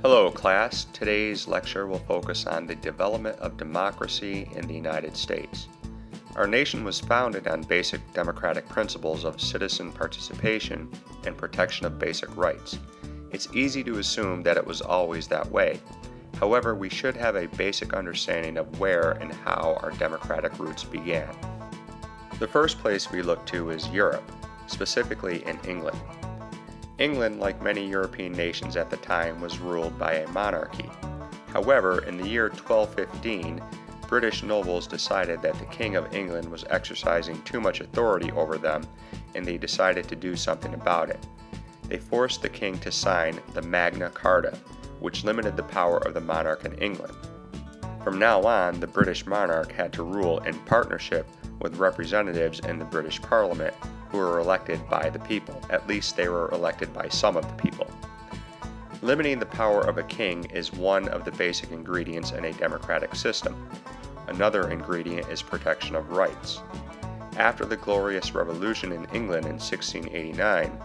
Hello class, today's lecture will focus on the development of democracy in the United States. Our nation was founded on basic democratic principles of citizen participation and protection of basic rights. It's easy to assume that it was always that way. However, we should have a basic understanding of where and how our democratic roots began. The first place we look to is Europe, specifically in England. England, like many European nations at the time, was ruled by a monarchy. However, in the year 1215, British nobles decided that the King of England was exercising too much authority over them, and they decided to do something about it. They forced the king to sign the Magna Carta, which limited the power of the monarch in England. From now on, the British monarch had to rule in partnership with representatives in the British Parliament who were elected by the people. At least they were elected by some of the people. Limiting the power of a king is one of the basic ingredients in a democratic system. Another ingredient is protection of rights. After the Glorious Revolution in England in 1689,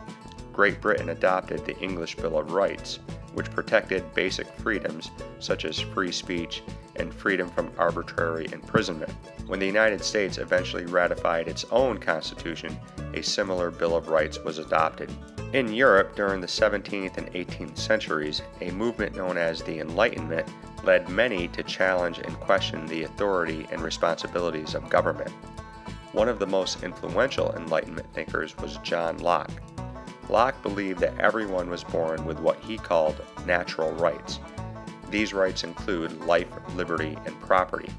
Great Britain adopted the English Bill of Rights, which protected basic freedoms such as free speech and freedom from arbitrary imprisonment. When the United States eventually ratified its own constitution, a similar Bill of Rights was adopted. In Europe during the 17th and 18th centuries, a movement known as the Enlightenment led many to challenge and question the authority and responsibilities of government. One of the most influential Enlightenment thinkers was John Locke. Locke believed that everyone was born with what he called natural rights. These rights include life, liberty, and property.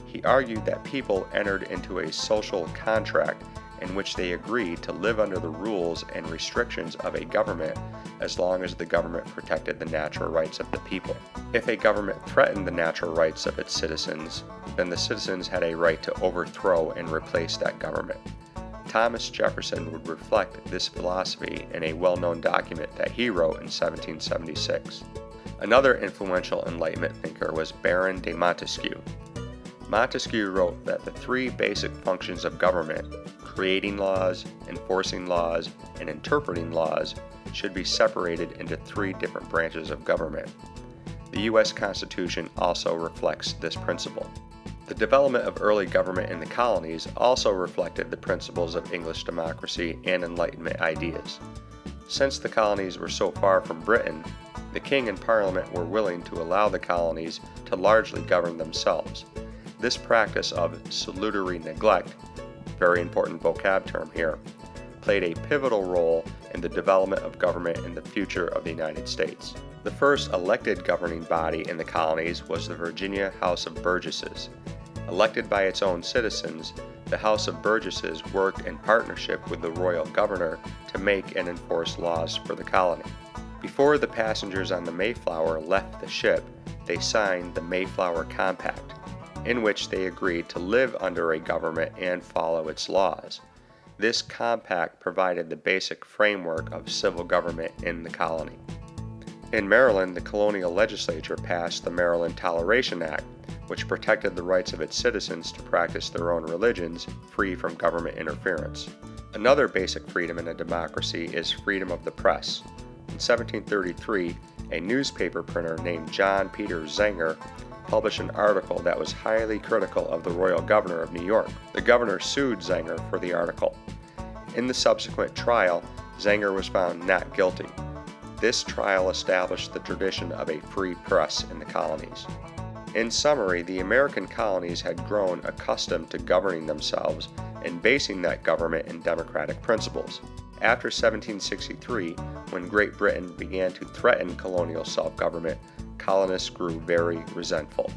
He argued that people entered into a social contract in which they agreed to live under the rules and restrictions of a government as long as the government protected the natural rights of the people. If a government threatened the natural rights of its citizens, then the citizens had a right to overthrow and replace that government. Thomas Jefferson would reflect this philosophy in a well-known document that he wrote in 1776. Another influential Enlightenment thinker was Baron de Montesquieu. Montesquieu wrote that the three basic functions of government, creating laws, enforcing laws, and interpreting laws, should be separated into three different branches of government. The U.S. Constitution also reflects this principle. The development of early government in the colonies also reflected the principles of English democracy and Enlightenment ideas. Since the colonies were so far from Britain, the king and parliament were willing to allow the colonies to largely govern themselves. This practice of salutary neglect, very important vocab term here, played a pivotal role in the development of government in the future of the United States. The first elected governing body in the colonies was the Virginia House of Burgesses. Elected by its own citizens, the House of Burgesses worked in partnership with the royal governor to make and enforce laws for the colony. Before the passengers on the Mayflower left the ship, they signed the Mayflower Compact, in which they agreed to live under a government and follow its laws. This compact provided the basic framework of civil government in the colony. In Maryland, the colonial legislature passed the Maryland Toleration Act, which protected the rights of its citizens to practice their own religions free from government interference. Another basic freedom in a democracy is freedom of the press. In 1733, a newspaper printer named John Peter Zenger published an article that was highly critical of the royal governor of New York. The governor sued Zenger for the article. In the subsequent trial, Zenger was found not guilty. This trial established the tradition of a free press in the colonies. In summary, the American colonies had grown accustomed to governing themselves and basing that government in democratic principles. After 1763, when Great Britain began to threaten colonial self-government, colonists grew very resentful.